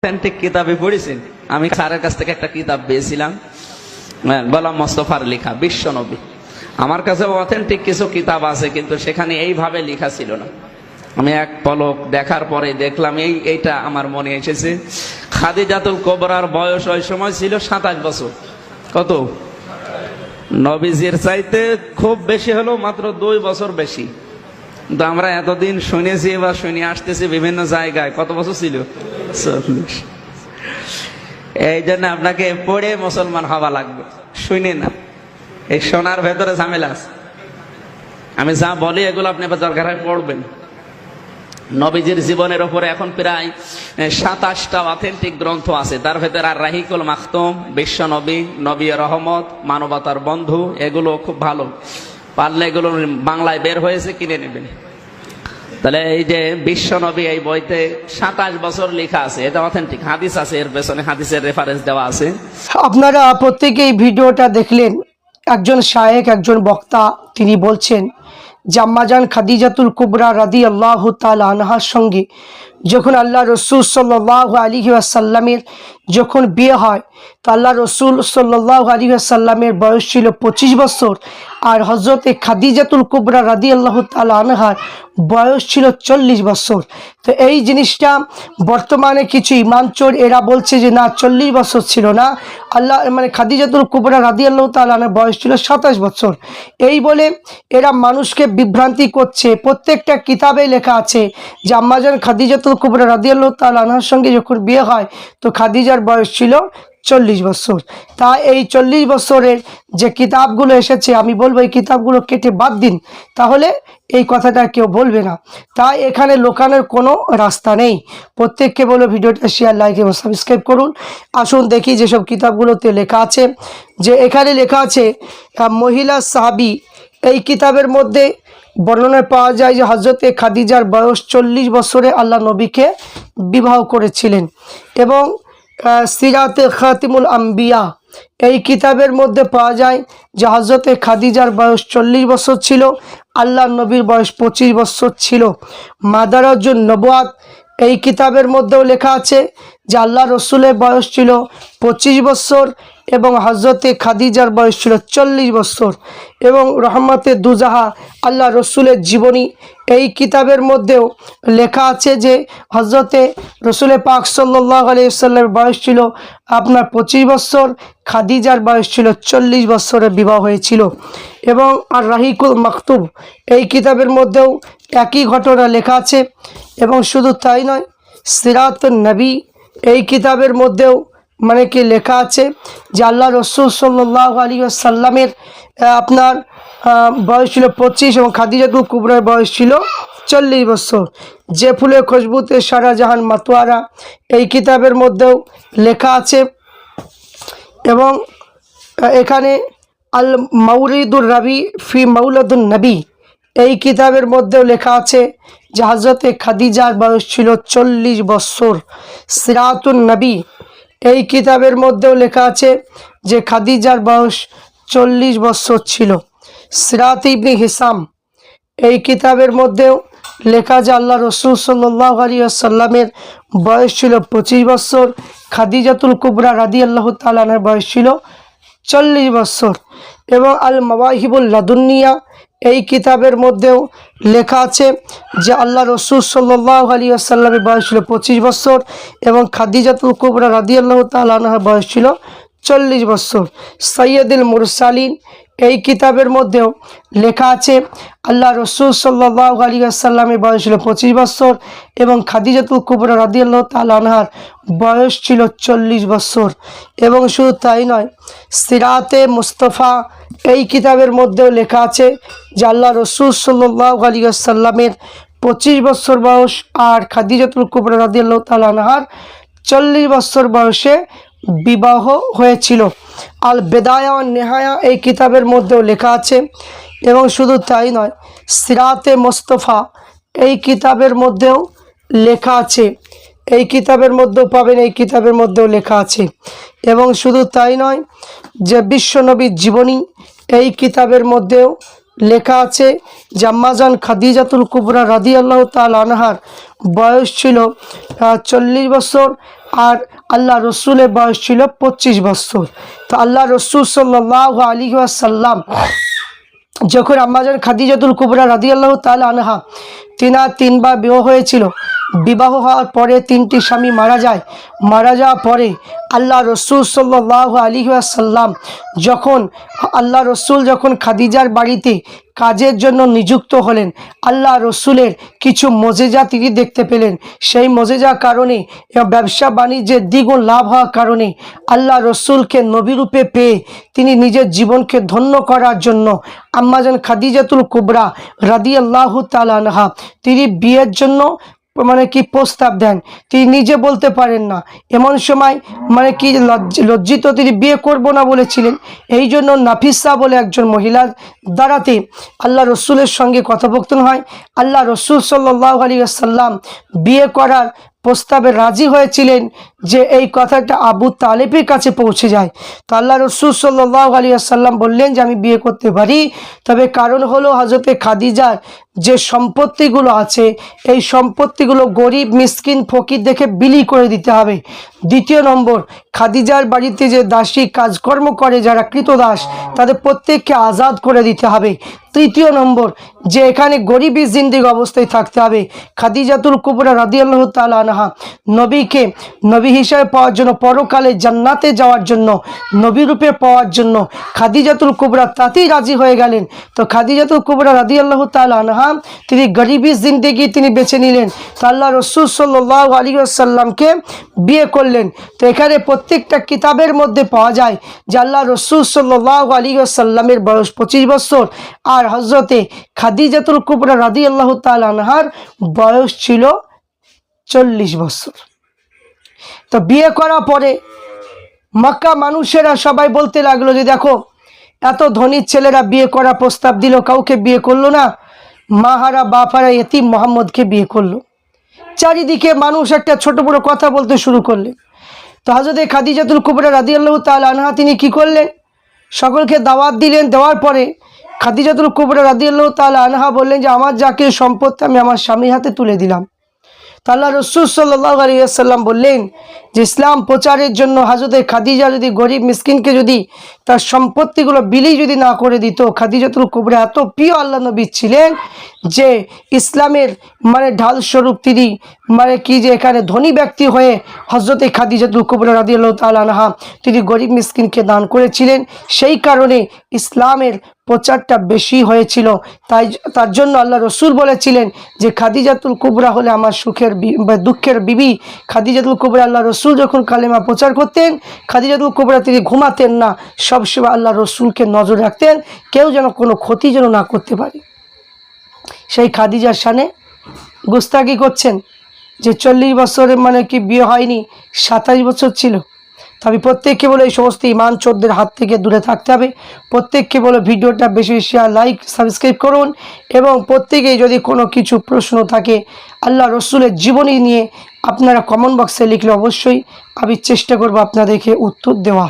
Authentic কিতাবে পড়েছেন? আমি স্যারের কাছ থেকে একটা কিতাব পেয়েছিলাম, গোলাম মোস্তফার লেখা বিশ্বনবী। আমার কাছে অথেন্টিক কিছু কিতাব আছে, কিন্তু সেখানে এইভাবে লেখা ছিল না। আমি এক পলক দেখার পরে দেখলাম এইটা আমার মনে এসেছে। খাদিজাতুল কুবরার বয়স ওই সময় ছিল 27 বছর। কত? নবীজির চাইতে খুব বেশি হলো মাত্র 2 বছর বেশি। কিন্তু আমরা এতদিন শুনেছি বা শুনে আসতেছি বিভিন্ন জায়গায়, কত বছর ছিল? 40। এই জন্য আপনাকে পড়ে মুসলমান হওয়া লাগবে, শুনে না। এই শোনার ভেতরে ঝামেলা আছে। আমি যা বলি এগুলো আপনি দরকার হয় পড়বেন। নবীজির জীবনের উপরে এখন প্রায় 27টা অথেন্টিক গ্রন্থ আছে। তার ভেতরে আর রাহিকুল মাখতুম, বিশ্ব নবী, নবী রহমত, মানবতার বন্ধু, এগুলো খুব ভালো। পারলে এগুলো বাংলায় বের হয়েছে, কিনে নেবেন। তাহলে এই যে বিশ্ব নবী, এই বইতে 27 বছর লেখা আছে, এটা অথেন্টিক। হাদিস আছে এর পেছনে, হাদিসের রেফারেন্স দেওয়া আছে। আপনারা প্রত্যেকেই ভিডিওটা দেখলেন। একজন শায়েখ, একজন বক্তা, তিনি বলছেন যে আম্মাজান খাদিজাতুল কুবরা রাদিয়াল্লাহু তাআলা আনহার সঙ্গে যখন আল্লাহ রসুল সাল্লাল্লাহু আলাইহি ওয়াসাল্লামের যখন বিয়ে হয়, তো আল্লাহ রসুল সাল্লাল্লাহু আলাইহি ওয়াসাল্লামের বয়স ছিল 25 বছর, আর হজরতে খাদিজাতুল কুবরা রাদিয়াল্লাহু তাআলা আনহার বয়স ছিল 40 বছর। তো এই জিনিসটা বর্তমানে কিছু ইমানচোর এরা বলছে যে না, 40 বছর ছিল না, আল্লাহ খাদিজাতুল কুবরা রাদিয়াল্লাহু তাআলা আনহার বয়স ছিল 27 বছর। এই বলে এরা মানুষকে বিভ্রান্তি করছে। প্রত্যেকটা কিতাবে লেখা আছে যে আম্মাজান খাদিজাতুল কুবরা রাদিয়াল্লাহু তাআলা আনহার সঙ্গে যখন বিয়ে হয়, তো খাদিজার বয়স ছিল 40 বছর। তা এই 40 বছরের যে কিতাবগুলো এসেছে, আমি বলবো এই কিতাবগুলো কেটে বাদ দিন, তাহলে এই কথাটা কেউ বলবে না। তাই এখানে লোকানোর কোনো রাস্তা নেই। প্রত্যেককে বলো ভিডিওটা শেয়ার, লাইক এবং সাবস্ক্রাইব করুন। আসুন দেখি যেসব কিতাবগুলোতে লেখা আছে। যে এখানে লেখা আছে মহিলা সাহাবী, এই কিতাবের মধ্যে বর্ণনায় পাওয়া যায় যে হজরতে খাদিজার বয়স 40 বছরে আল্লাহ নবীকে বিবাহ করেছিলেন। এবং সিরাতে খাতিমুল আম্বিয়া, এই কিতাবের মধ্যে পাওয়া যায় যে হজরতে খাদিজার বয়স 40 বছর ছিল, আল্লাহ নবীর বয়স 25 বছর ছিল। মাদারাজুন নবুয়াত, এই কিতাবের মধ্যেও লেখা আছে যে আল্লাহ রসুলের বয়স ছিল 25 বছর এবং হজরতে খাদিজার বয়স ছিল 40 বছর। এবং রহমতে দুজাহা, আল্লাহ রসুলের জীবনী, এই কিতাবের মধ্যেও লেখা আছে যে হজরতে রসুলের পাক সাল্লাল্লাহু আলাইহি ওয়াসাল্লামের বয়স ছিল আপনার 25 বছর, খাদিজার বয়স ছিল 40 বছরে বিবাহ হয়েছিল। এবং আর রাহিকুল মাকতুব, এই কিতাবের মধ্যেও একই ঘটনা লেখা আছে। এবং শুধু তাই নয়, সিরাতুন নবী, এই কিতাবের মধ্যেও কি লেখা আছে যে আল্লাহ রসুল সাল্লাল্লাহু আলাইহি ওয়াসাল্লামের আপনার বয়স ছিল 25 এবং খাদিজাতুল কুবরার বয়স ছিল 40 বছর। যে ফুলে খুশবুতে সারা জাহান মাতোয়ারা, এই কিতাবের মধ্যেও লেখা আছে। এবং এখানে আল মাউরিদুর রাবি ফি মাউলাদুন নবী, এই কিতাবের মধ্যেও লেখা আছে যে হজরতে খাদিজার বয়স ছিল 40 বছর। সিরাতুন নবী, এই কিতাবের মধ্যেও লেখা আছে যে খাদিজার বয়স 40 বছর ছিল। সিরাত ইবনে হিসাম, এই কিতাবের মধ্যেও লেখা যে আল্লাহ রসুল সাল্লাল্লাহু আলাইহি ওয়াসাল্লামের বয়স ছিল 25 বছর, খাদিজাতুল কুবরা রাদিয়াল্লাহু তাআলা আনহার বয়স ছিল 40 বছর। এবং আল মাওয়াহিবুল লাদুনিয়া, এই কিতাবের মধ্যেও লেখা আছে যে আল্লাহ রসুল সাল্লাল্লাহু আলাইহি ওয়াসাল্লামের বয়স ছিল 25 বছর এবং খাদিজাতুল কুবরা রাদিয়াল্লাহু তাআলা আনহার বয়স ছিল 40 বছর। সৈয়দুল মুরসালিন, এই কিতাবের মধ্যেও লেখা আছে আল্লাহ রসুল সাল্লাল্লাহু আলাইহি ওয়াসাল্লামের বয়স ছিল 25 বছর এবং খাদিজাতুল কুবরা রাদিয়াল্লাহু তাআলা আনহার বয়স ছিল 40 বছর। এবং শুধু তাই নয়, সিরাতে মুস্তাফা, এই কিতাবের মধ্যেও লেখা আছে যে আল্লাহ রসুল সাল্লাল্লাহু আলাইহি ওয়াসাল্লামের 25 বছর বয়স আর খাদিজাতুল কুবরা রাদিয়াল্লাহু তাআলা আনহার 40 বছর বয়সে বিবাহ হয়েছিল। আল বেদায়া ওয়ান নেহায়া, এই কিতাবের মধ্যেও লেখা আছে। এবং শুধু তাই নয়, সিরাতে মুস্তাফা, এই কিতাবের মধ্যেও লেখা আছে। এই কিতাবের মধ্যেও পাবেন, এই কিতাবের মধ্যেও লেখা আছে। এবং শুধু তাই নয়, যে বিশ্বনবীর জীবনী, এই কিতাবের মধ্যেও লেখা আছে যে আম্মাজান খাদিজাতুল কুবরা রাদিয়াল্লাহু তাআলা আনহার বয়স ছিল 40 বছর আর আল্লাহ রসুলের বয়স ছিল 25 বছর। তো আল্লাহ রসুল সাল্লাল্লাহু আলাইহি ওয়াসাল্লাম যখন আম্মাজান খাদিজাতুল কুবরা রাদিয়াল্লাহু তাআলা আনহা তিনবার বিবাহ হয়েছিল, বিবাহ হওয়ার পরে 3টি স্বামী মারা যায়। মারা যাওয়ার পরে আল্লাহ রসুল সাল্লাল্লাহু আলাইহি ওয়াসাল্লাম যখন খাদিজার বাড়িতে কাজের জন্য নিযুক্ত হলেন, আল্লাহ রসুলের কিছু মজেজা তিনি দেখতে পেলেন। সেই মজেজার কারণে ব্যবসা বাণিজ্যের দ্বিগুণ লাভ হওয়ার কারণে আল্লাহ রসুলকে নবীরূপে পেয়ে তিনি নিজের জীবনকে ধন্য করার জন্য আম্মাজান খাদিজাতুল কুবরা রাদিয়াল্লাহু তাআলা আনহা তিনি বিয়ের জন্য প্রস্তাব দেন। তিনি নিজে বলতে পারেন না, এমন সময় লজ্জিত তিনি বিয়ে করব না বলেছিলেন। এই জন্য নাফিসা বলে একজন মহিলার দ্বারাতে আল্লাহ রসুলের সঙ্গে কথোপকথন হয়। আল্লাহ রসুল সাল্লাল্লাহু আলাইহি ওয়াসাল্লাম বিয়ে করার প্রস্তাবে রাজি হয়েছিলেন যে এই কথাটা আবু তালেবের কাছে পৌঁছে যায়। তো আল্লাহ রসুল সাল্লাল্লাহু আলাইহি ওয়াসাল্লাম বললেন যে আমি বিয়ে করতে পারি, তবে কারণ হলো হযরতে খাদিজার যে সম্পত্তিগুলো আছে এই সম্পত্তিগুলো গরিব মিসকিন ফকির দেখে বিলি করে দিতে হবে। দ্বিতীয় নম্বর, খাদিজার বাড়িতে যে দাসী কাজকর্ম করে যারা কৃতদাস তাদের প্রত্যেককে আজাদ করে দিতে হবে। তৃতীয় নম্বর, যে এখানে গরিবী জিন্দেগি অবস্থায় থাকতে হবে। খাদিজাতুল কুবরা রাদিয়াল্লাহু তাআলা আনহা নবীকে নবী হিসাবে পাওয়ার জন্য, পরকালে জান্নাতে যাওয়ার জন্য, নবী রূপে পাওয়ার জন্য খাদিজাতুল কুবরা তাতেই রাজি হয়ে গেলেন। তো খাদিজাতুল কুবরা রাদিয়াল্লাহু তাআলা আনহা তিনি গরিবী জিন্দেগি তিনি বেছে নিলেন। তো আল্লাহ রসুল সাল্লাল্লাহু আলাইহি ওয়াসাল্লামকে বিয়ে করলেন। তো এখানে প্রত্যেকটা কিতাবের মধ্যে পাওয়া যায় যে আল্লাহ রসুল সাল্লাল্লাহু আলাইহি ওয়াসাল্লামের বয়স 25 বছর আর হযরতে খাদিজাতুল কুবরা রাদিয়াল্লাহু তাআলা আনহার বয়স ছিল 40 বছর। তো বিয়ে করার পরে মক্কা মানুষেরা সবাই বলতে লাগলো যে দেখো, এত ধনী ছেলেরা বিয়ে করা প্রস্তাব দিল, কাউকে বিয়ে করলো না, মাহারা বাপারা এতিম মোহাম্মদকে বিয়ে করলো। চারিদিকে মানুষ একটা ছোট বড় কথা বলতে শুরু করলেন। তো হযরতে খাদিজাতুল কুবরা রাদিয়াল্লাহু তাআলা আনহা তিনি কি করলেন, সকলকে দাওয়াত দিলেন। দেওয়ার পরে খাদিজাতুল কুবরা রাদিয়াল্লাহু তাআলা আনহা বললেন যে আমার যাকে সম্পত্তি আমি আমার স্বামীর হাতে তুলে দিলাম। তো আল্লাহ রসুল সাল্লাল্লাহু আলাইহি ওয়াসাল্লাম বললেন যে ইসলাম প্রচারের জন্য হযরতে খাদিজা যদি গরিব মিসকিনকে যদি তার সম্পত্তিগুলো বিলি যদি না করে দিত, খাদিজাতুল কুবরা এত প্রিয় আল্লাহ নবী ছিলেন যে ইসলামের ঢাল স্বরূপ তিনি যে এখানে ধনী ব্যক্তি হয়ে হযরতে খাদিজাতুল কুবরা রাদিয়াল্লাহু তাআলা আনহা তিনি গরিব মিসকিনকে দান করেছিলেন। সেই কারণে ইসলামের প্রচারটা বেশি হয়েছিল। তার জন্য আল্লাহ রসুল বলেছিলেন যে খাদিজাতুল কুবরা হলে আমার সুখের দুঃখের বিবি। খাদিজাতুল কুবরা আল্লাহ রসুল যখন কালেমা প্রচার করতেন, খাদিজাতুল কুবরা তিনি ঘুমাতেন না, সবসময় আল্লাহ রসুলকে নজর রাখতেন কেউ যেন কোনো ক্ষতি যেন না করতে পারে। সেই খাদিজার শানে গুস্তাখি করছেন যে 40 বছরে বিয়ে হয়নি, 27 বছর ছিল। তবে প্রত্যেককে বলে এই সমস্ত ইমান চোরদের হাত থেকে দূরে থাকতে হবে। প্রত্যেককে বলে ভিডিওটা বেশি শেয়ার, লাইক, সাবস্ক্রাইব করুন এবং প্রত্যেকেই যদি কোনো কিছু প্রশ্ন থাকে আল্লাহ রসুলের জীবনী নিয়ে আপনারা কমেন্ট বক্সে লিখলে অবশ্যই আমি চেষ্টা করব আপনাদেরকে উত্তর দেওয়া।